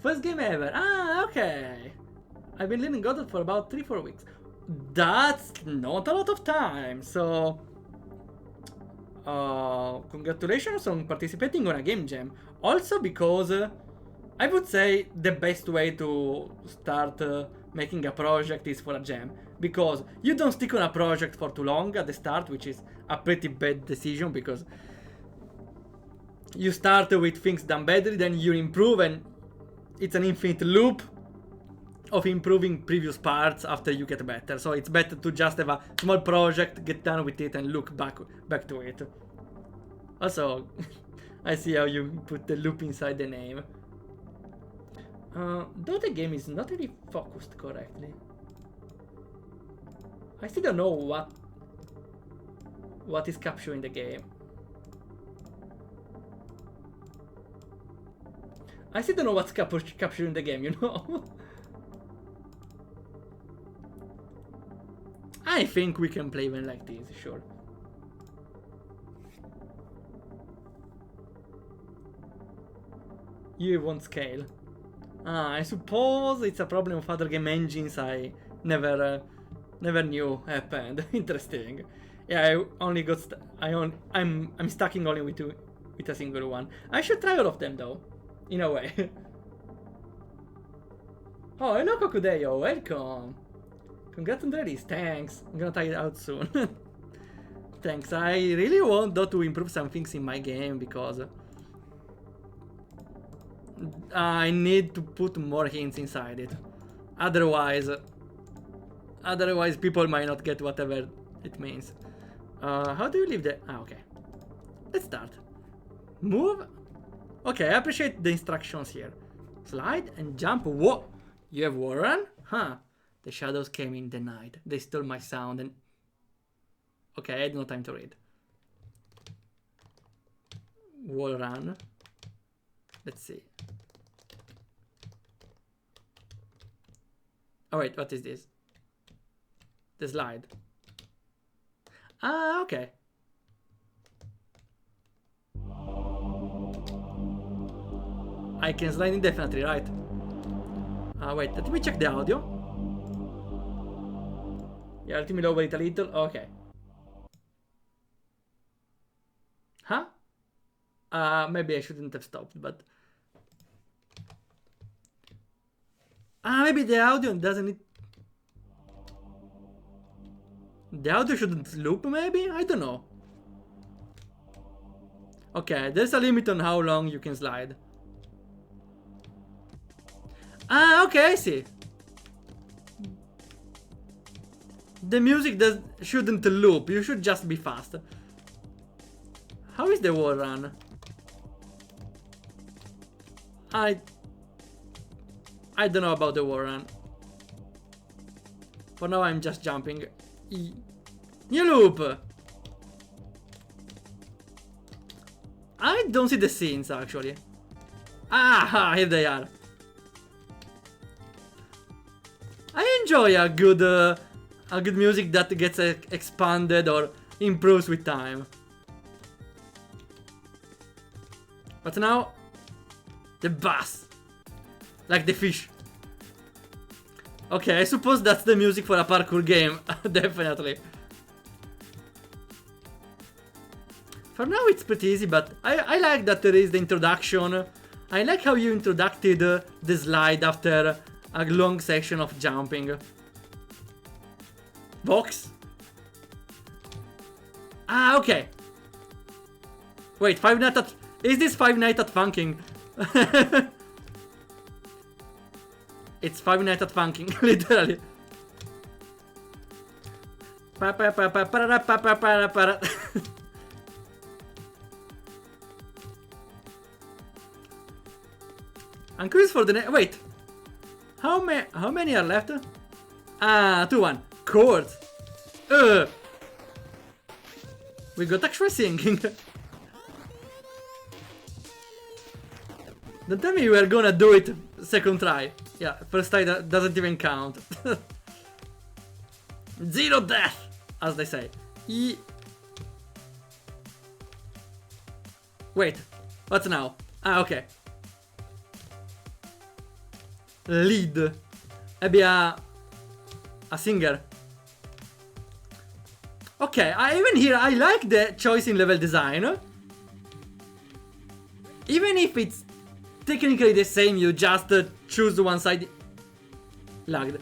First game ever. Ah, okay. I've been learning Godot for about 3-4 weeks. That's not a lot of time, so... congratulations on participating on a game jam. Also because I would say the best way to start making a project is for a jam. Because you don't stick on a project for too long at the start, which is a pretty bad decision because you start with things done badly, then you improve, and it's an infinite loop of improving previous parts after you get better. So it's better to just have a small project, get done with it, and look back to it. Also, I see how you put the loop inside the name. Though the game is not really focused correctly. I still don't know what is capturing the game. I still don't know what's capturing the game, you know? I think we can play even like this, sure. You won't scale. I suppose it's a problem of other game engines I never knew happened. Interesting. Yeah, I only got I'm stacking only with a single one. I should try all of them though, in a way. Oh, hello Kokudeo, welcome. Congrats on the release, thanks. I'm gonna try it out soon. Thanks, I really want though to improve some things in my game because I need to put more hints inside it. Otherwise people might not get whatever it means. How do you leave the... Ah, okay. Let's start. Move. Okay, I appreciate the instructions here. Slide and jump. Whoa! You have wall run? Huh. The shadows came in the night. They stole my sound and... Okay, I had no time to read. Wall run. Let's see. Oh wait, what is this? The slide. Ah, okay. I can slide indefinitely, right? Wait, let me check the audio. Yeah, let me lower it a little. Okay. Huh? Maybe I shouldn't have stopped, but... maybe the audio doesn't need... The audio shouldn't loop, maybe? I don't know. Okay, there's a limit on how long you can slide. Okay, I see. The music shouldn't loop, you should just be fast. How is the wall run? I don't know about the wall run. For now I'm just jumping. New loop! I don't see the scenes actually. Here they are. I enjoy a good music that gets expanded or improves with time. But now, the bus, like the fish. Okay, I suppose that's the music for a parkour game, definitely. For now it's pretty easy, but I like that there is the introduction. I like how you introduced the slide after a long section of jumping. Box? Okay. Wait, Five Nights at... Is this Five Nights at Funkin'? It's Five Nights at Funkin', literally. I'm curious for the wait. How many are left? 2-1. Chords. We got actual singing. Don't tell me we're gonna do it second try. Yeah, first try doesn't even count. Zero death, as they say. Wait, what's now? Okay. lead. Maybe a singer. Okay, even here I like the choice in level design. Even if it's technically the same, you just choose one side. Lagged.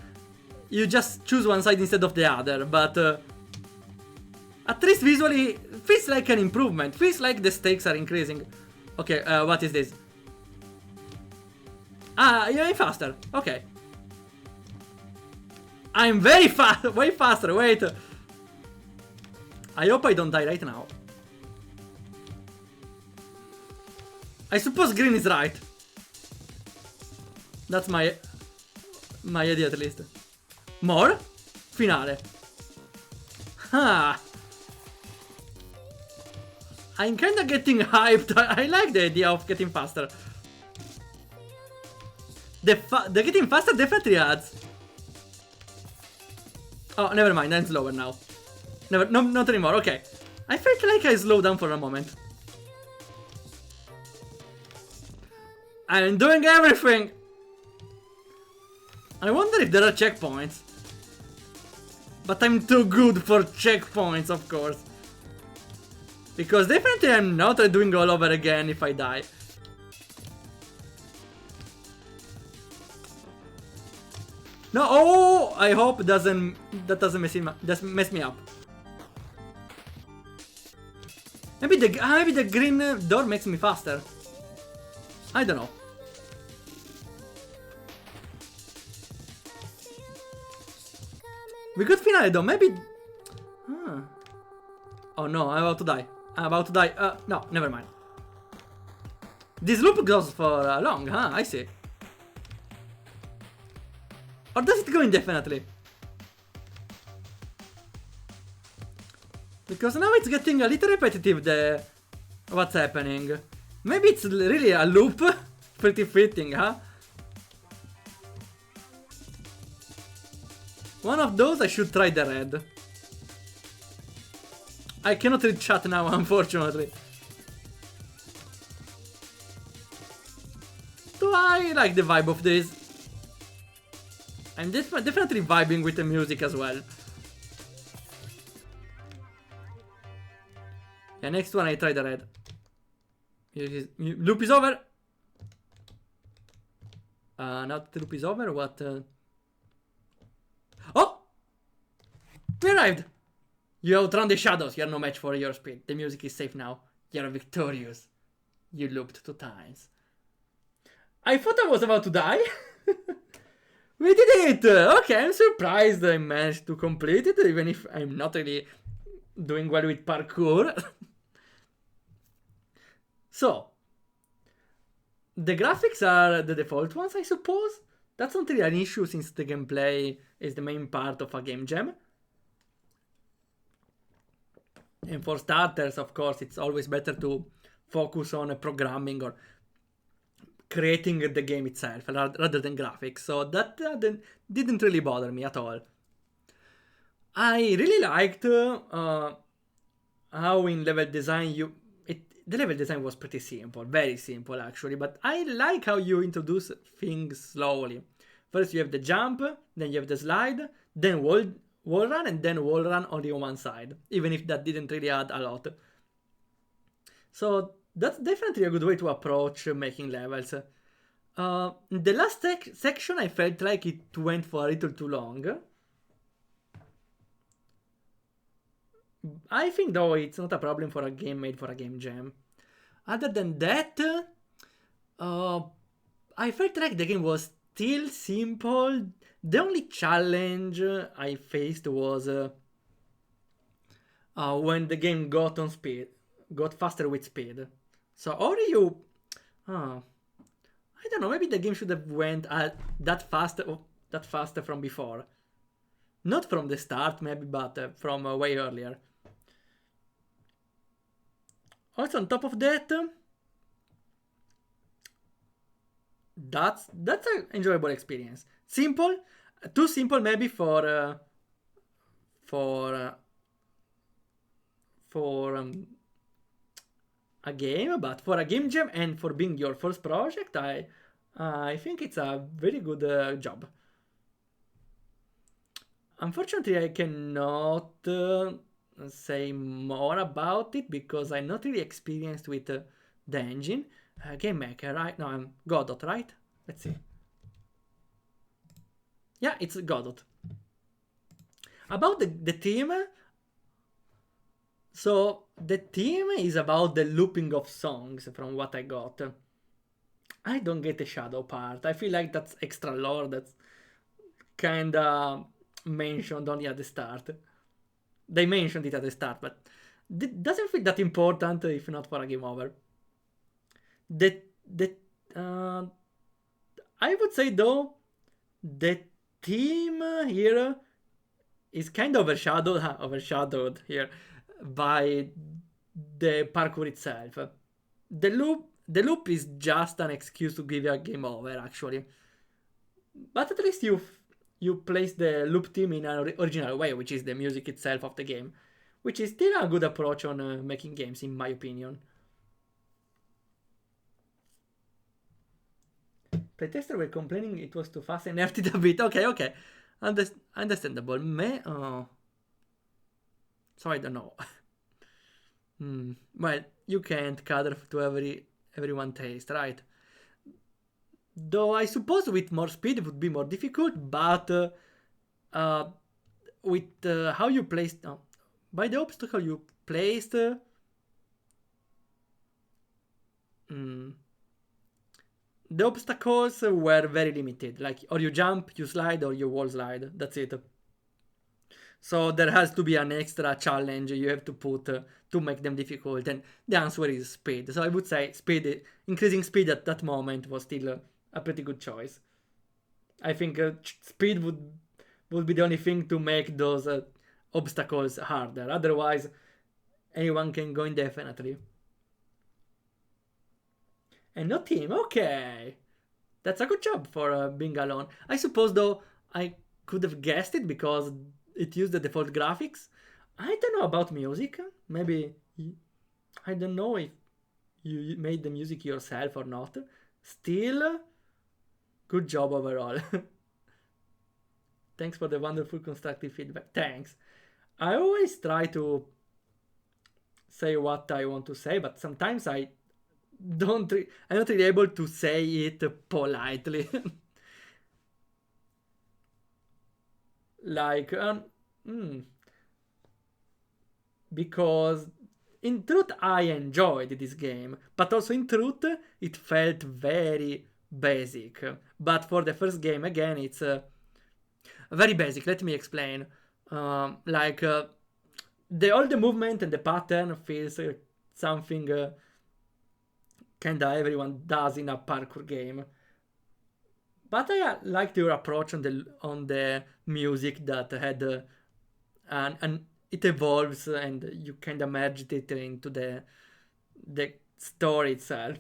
You just choose one side instead of the other, but at least visually feels like an improvement. Feels like the stakes are increasing. Okay, what is this? Ah, you're faster. Okay. I'm very fast, way faster. Wait. I hope I don't die right now. I suppose green is right. That's my idea at least. More? Finale. Ha! I'm kinda getting hyped. I like the idea of getting faster. The getting faster definitely adds. Oh, never mind. I'm slower now. No, not anymore. Okay. I felt like I slowed down for a moment. I'm doing everything. I wonder if there are checkpoints. But I'm too good for checkpoints, of course. Because definitely I'm not doing all over again if I die. No, oh! I hope that doesn't mess me up. Maybe the green door makes me faster. I don't know. We could finale though, maybe. Oh no, I'm about to die. I'm about to die. No, never mind. This loop goes for long, huh? I see. Or does it go indefinitely? Because now it's getting a little repetitive, what's happening. Maybe it's really a loop. Pretty fitting, huh? One of those I should try the red. I cannot read chat now, unfortunately. So I like the vibe of this. I'm definitely vibing with the music as well. Yeah, next one I try the red. Loop is over. Not the loop is over, what? Oh! We arrived! You outrun the shadows, you're no match for your speed. The music is safe now. You're victorious. You looped 2 times. I thought I was about to die. We did it! Okay, I'm surprised I managed to complete it, even if I'm not really doing well with parkour. So, the graphics are the default ones, I suppose. That's not really an issue since the gameplay is the main part of a game jam. And for starters, of course, it's always better to focus on programming or creating the game itself rather than graphics. So that didn't really bother me at all. I really liked how in level design the level design was pretty simple, very simple actually, but I like how you introduce things slowly. First you have the jump, then you have the slide, then wall run, and then wall run only on one side, even if that didn't really add a lot. So that's definitely a good way to approach making levels. The last section I felt like it went for a little too long. I think though it's not a problem for a game made for a game jam. Other than that, I felt like the game was still simple. The only challenge I faced was when the game got faster with speed. So or you, I don't know, maybe the game should have went that fast from before. Not from the start maybe, but from way earlier. Also on top of that, that's an enjoyable experience. Simple, too simple maybe for a game, but for a game jam and for being your first project, I I think it's a very good job. Unfortunately, I cannot say more about it because I'm not really experienced with the engine. Game Maker, right? No, I'm Godot, right? Let's see. Yeah, it's Godot. About the theme, so the theme is about the looping of songs from what I got. I don't get the shadow part. I feel like that's extra lore that's kinda mentioned only at the start. They mentioned it at the start, but doesn't feel that important if not for a game over. The uh, I would say though the theme here is kind of overshadowed here by the parkour itself. The loop is just an excuse to give you a game over actually, but at least you place the loop theme in an original way, which is the music itself of the game, which is still a good approach on making games in my opinion. Playtesters were complaining it was too fast and nerfed it a bit. Okay, okay. Understandable. So I don't know. Well, you can't cater to everyone taste, right? Though I suppose with more speed it would be more difficult, but uh, with how you placed, by the obstacle you placed, mm, the obstacles were very limited. Like, or you jump, you slide, or you wall slide. That's it. So there has to be an extra challenge you have to put to make them difficult, and the answer is speed. So I would say increasing speed at that moment was still a pretty good choice. I think speed would be the only thing to make those obstacles harder. Otherwise, anyone can go indefinitely. And no team, okay. That's a good job for being alone. I suppose though I could have guessed it because it used the default graphics. I don't know about music. Maybe I don't know if you made the music yourself or not. Still, good job overall. Thanks for the wonderful constructive feedback. Thanks. I always try to say what I want to say, but sometimes I'm not really able to say it politely. Like, because in truth I enjoyed this game, but also in truth it felt very basic. But for the first game, again, it's very basic. Let me explain. Like all the movement and the pattern feels something kinda everyone does in a parkour game. But I liked your approach on the music that had and it evolves and you kind of merged it into the story itself.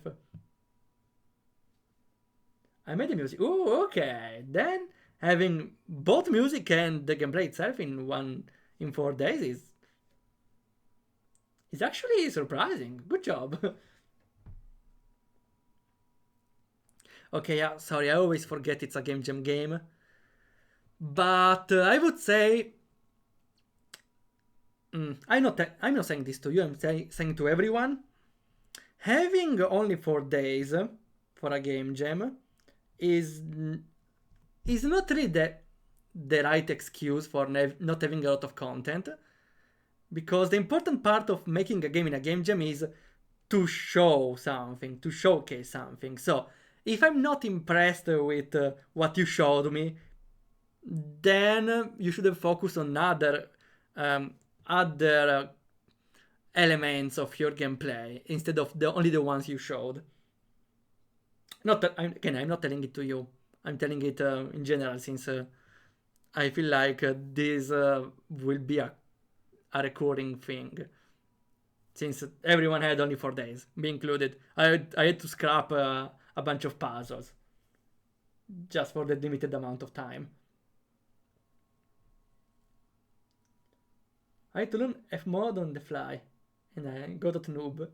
I made the music. Oh, okay. Then having both music and the gameplay itself in 4 days is actually surprising. Good job. Okay, yeah, sorry, I always forget it's a game jam game. But I would say I'm not saying this to you. Saying to everyone. Having only 4 days for a game jam is is not really the right excuse for not having a lot of content, because the important part of making a game in a game jam is to show something, to showcase something. So if I'm not impressed with what you showed me, then you should have focused on other elements of your gameplay instead of only the ones you showed. Not that I'm not telling it to you. I'm telling it in general, since I feel like this will be a recurring thing. Since everyone had only 4 days, me included, I had to scrap a bunch of puzzles just for the limited amount of time. I had to learn F mode on the fly, and I got to noob.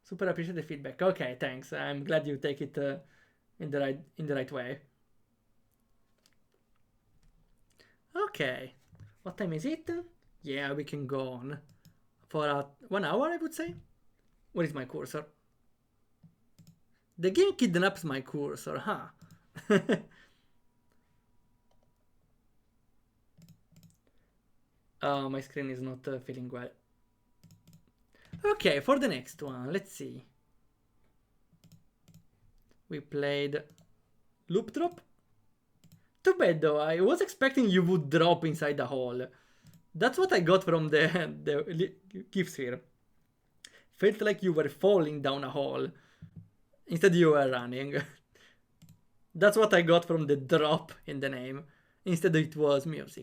Super appreciate the feedback. Okay, thanks. I'm glad you take it in the right way. Okay, what time is it? Yeah, we can go on for 1 hour, I would say. Where is my cursor? The game kidnaps my cursor, huh? My screen is not feeling well. Okay, for the next one, let's see. We played Loopdrop. Too bad though, I was expecting you would drop inside the hole. That's what I got from the gifs here. Felt like you were falling down a hole. Instead you were running. That's what I got from the drop in the name. Instead it was music.